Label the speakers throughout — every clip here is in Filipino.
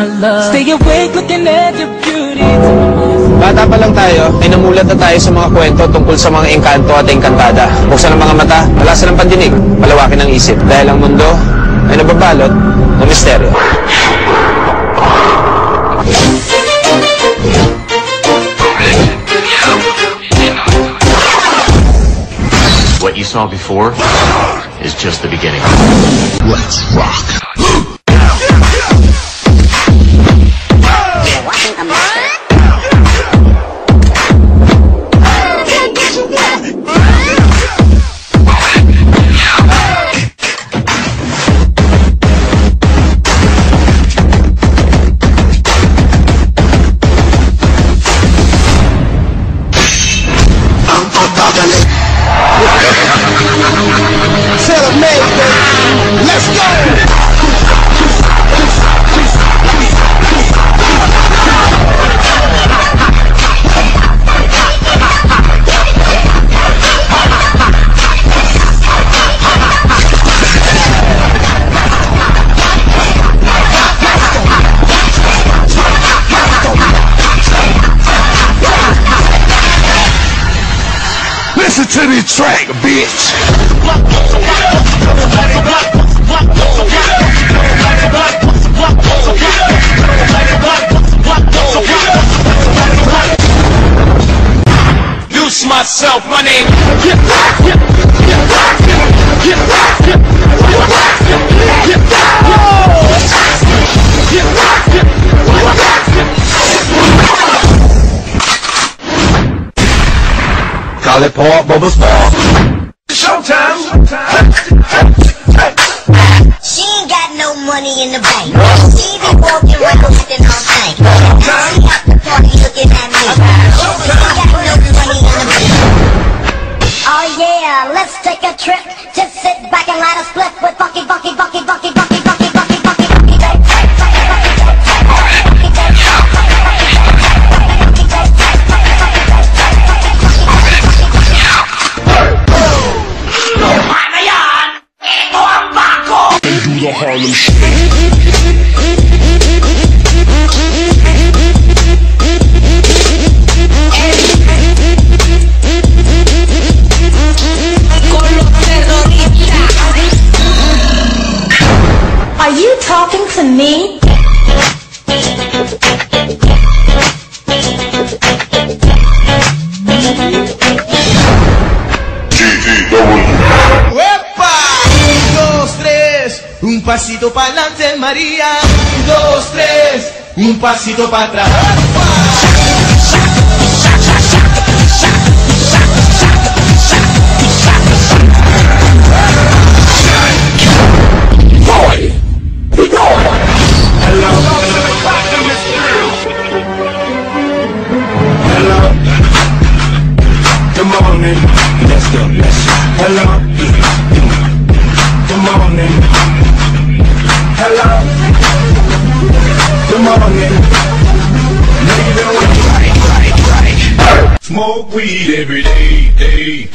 Speaker 1: my love. Stay awake looking at your beauty.
Speaker 2: Bata pa lang tayo, ay namulat na tayo sa mga kwento tungkol sa mga engkanto at engkantada. Buksan ang mga mata, talasan ang pandinig, palawakin ang isip. Dahil ang mundo ay nababalot ng misteryo.
Speaker 3: What you saw before is just the beginning.
Speaker 4: Let's rock.
Speaker 5: Let's go! Listen to this track, bitch! Use myself, my name. Call it Paul Bubbles Ball. Showtime.
Speaker 6: She ain't got no money in the bank. She be walking around looking all stank. She at the party looking at me. She ain't got no money in the bank. Oh yeah, let's take a trip. Just sit back and light a split with funky, funky, funky, funky, funky, funky, funky, funky, funky,
Speaker 4: The Harlem Shake.
Speaker 6: Are you talking to me?
Speaker 5: Un pasito para adelante, María. 1, 2, 3. Un pasito para atrás. Hello. Good morning. Let's go. Hello. Good morning. Hello. Good morning. Smoke weed every day, day.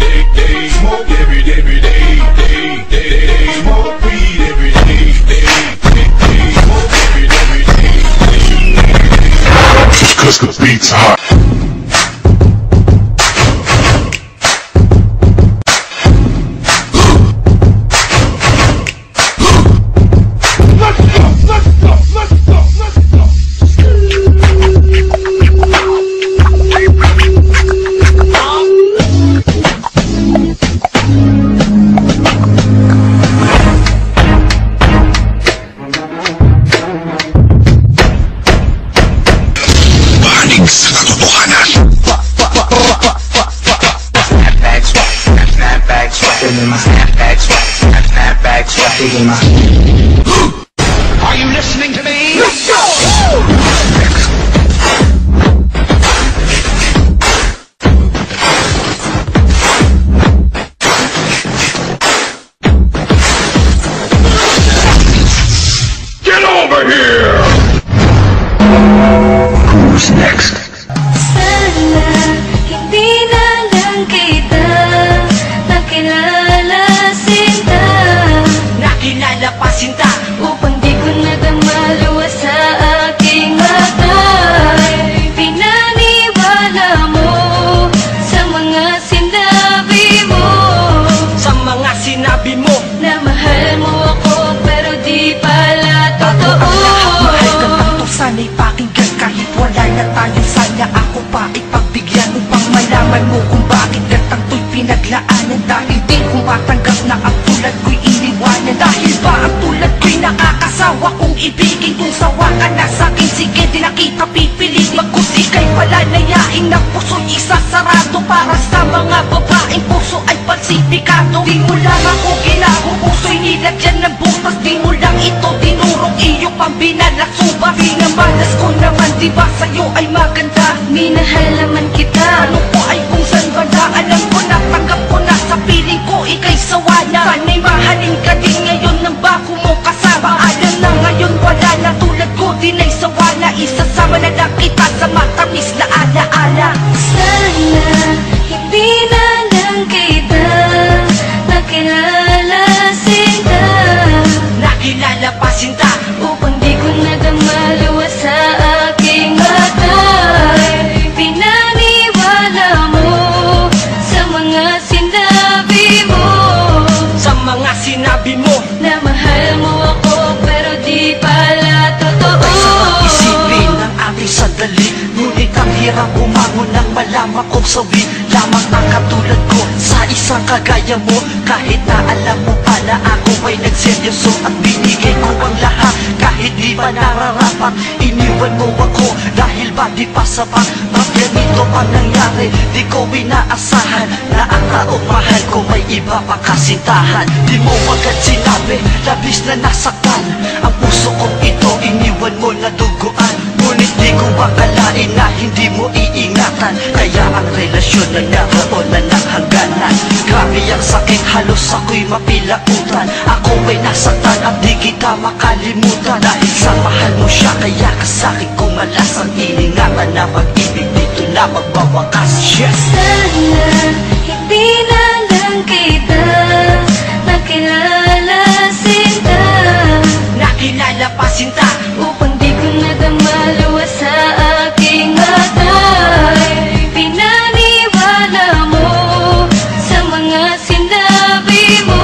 Speaker 5: Smoke every day, day. Smoke weed every day, day. Smoke every day, day. 'Cause the beat's hot. Are you listening to me? Let's go! Get over here! Who's next?
Speaker 7: Sana hindi na lang kita nakilala sinta.
Speaker 6: Nakilala
Speaker 8: isasarado para sa mga babaeng puso ay falsifikado. Di mo lang ako ginahupuso'y nilagyan ng butas. Di mo lang ito dinurong iyo pang binalasuba. Pinamalas ko naman diba sa'yo ay maganda.
Speaker 7: Minahal naman kita.
Speaker 8: Ano po ay kung saan banda. Alam ko na, tanggap ko na, sa piling ko ika'y sawa na. Sana'y mahalin ka din ngayon ng bago mo kasama. Alam na ngayon wala na, tulad ko din ay sawa na. Isasama na lang kita sa matamis na alaala.
Speaker 7: Sana hindi na lang kita nakilala sinta.
Speaker 8: Nakilala pa sinta
Speaker 7: Upang di ko nadamaluwas sa aking mata. Pinaniwala mo sa mga sinabi mo,
Speaker 8: sa mga sinabi mo.
Speaker 7: na mahal mo ako pero di pala totoo.
Speaker 8: Isipin ang ating sandali, ngunit ang hirap bumangon nang malaman kong sawi lamang ang katulad ko sa isang kagaya mo. Kahit na alam mo pala ako ay nagseryoso at binigay ko ang lahat. Kahit di ba nararapat, iniwan mo ako dahil ba di pa sapat. Pag ganito ang nangyari, di ko inaasahan na ang taong mahal ko may iba pa kasintahan. Di mo agad sinabi, labis na nasaktan ang puso kong ito, iniwan mo na duguan. Ngunit di ko akalain na hindi mo iingatan, kaya ang relasyon na nagkaroon na ng hangganan. Grabe ang sakit, halos ako'y mapilautan. Ako ay nasaktan at di kita makalimutan. Dahil sa mahal mo siya, kaya ka sa'kin kumalas ang iningatan na pag-ibig dito na magbawakas. Yes!
Speaker 7: Sana hindi na lang kita nakilala sinta.
Speaker 8: Nakilala pa sinta
Speaker 7: Upang di ko nadamaluwas sa aking mata. Pinaniwala mo sa mga sinabi mo,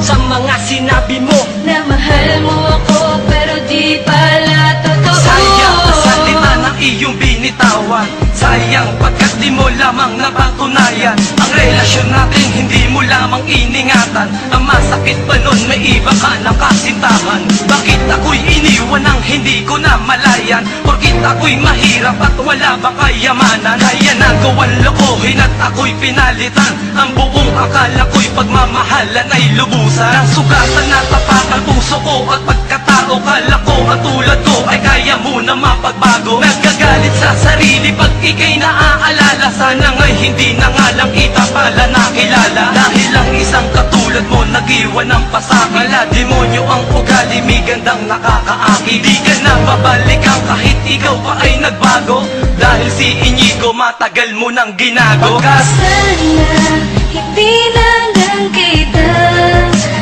Speaker 8: sa mga sinabi mo.
Speaker 7: na mahal mo ako pero di pala totoo.
Speaker 8: Sayang na salita ng iyong binitawan. Sayang pagkat di mo lamang napatunayan ang relasyon natin, hindi mo lamang iningatan. Ang masakit pa nun, may iba ka ng kasintahan. Bakit ako'y iniwan nang hindi ko na malayan? Porkit ako'y mahirap at wala bang kayamanan? Kaya nagawan lokohin at ako'y pinalitan. Ang buong akala ko'y pagmamahalan ay lubusan. Nang sugatan na tapak ang puso ko at pagkatao, kala ko at tulad ko ay kaya mo na mapagbago. Nagkagalit sa sarili pag ika'y naaalala. Sana nga'y hindi na nga lang kita pala nakilala. Dahil lang isang katulad mo nag-iwan ng pasakit. Ala demonyo ang ugali, may gandang nakakaakit. Di ka na babalikan kahit ikaw pa ay nagbago. Dahil si Inigo matagal mo nang ginago.
Speaker 7: Sana hindi na lang kita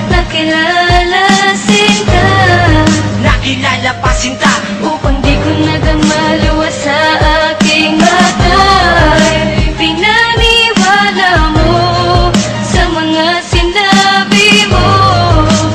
Speaker 7: nakilala sinta.
Speaker 8: Nakilala pa sinta
Speaker 7: Upang di ko nadamaluwas sa aking mata. Pinaniwala mo sa mga sinabi mo,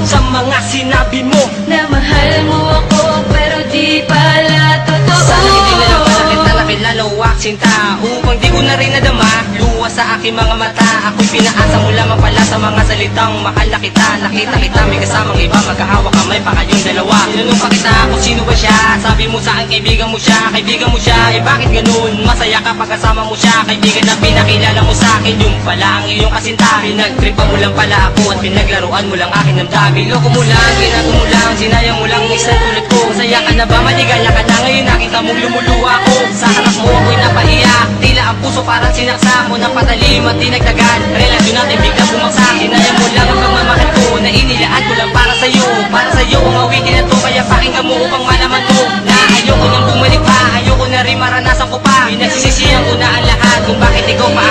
Speaker 8: sa mga sinabi mo.
Speaker 7: na mahal mo ako pero di pala totoo.
Speaker 8: Sana hindi na lang pala kita nakilala o sinta. Upang di ko na rin nadama luwa sa aking mga mata. Ako'y pinaasa mo lamang pala sa mga salitang mahal na kita. Nakita kita may kasamang iba, magkahawak kamay pa kayong dalawa. Tinanong pa kita kung sino ba siya, sabi mo sa akin kaibigan mo siya. Kaibigan mo siya, eh bakit ganun? Masaya ka pag kasama mo siya. Kaibigan na pinakilala mo sa akin, yung pala ang iyong kasinta. Pinagtripa mo lang pala ako at pinaglaruan mo lang akin ng dabi. Loko mo lang, ginago mo lang, sinayang mo lang isang tulad ko. Masaya ka na ba? Maligaya ka na ngayon, nakita mong lumuluwa ako. Sa harap mo ako'y napaiyak, tila ang puso parang sinaksa mo ng patalim at dinagdagan. Relasyon natin bigla bumagsak, sinayang mo lang ang pagmamahal ko na inilaan ko lang para sa'yo. Para sa'yo ang awitin na to, kaya pakinggan mo upang malaman mo na ayoko nang bumalik pa, ayoko na rin maranasan ko pa. Pinagsisisihan ko na ang lahat kung bakit ikaw pa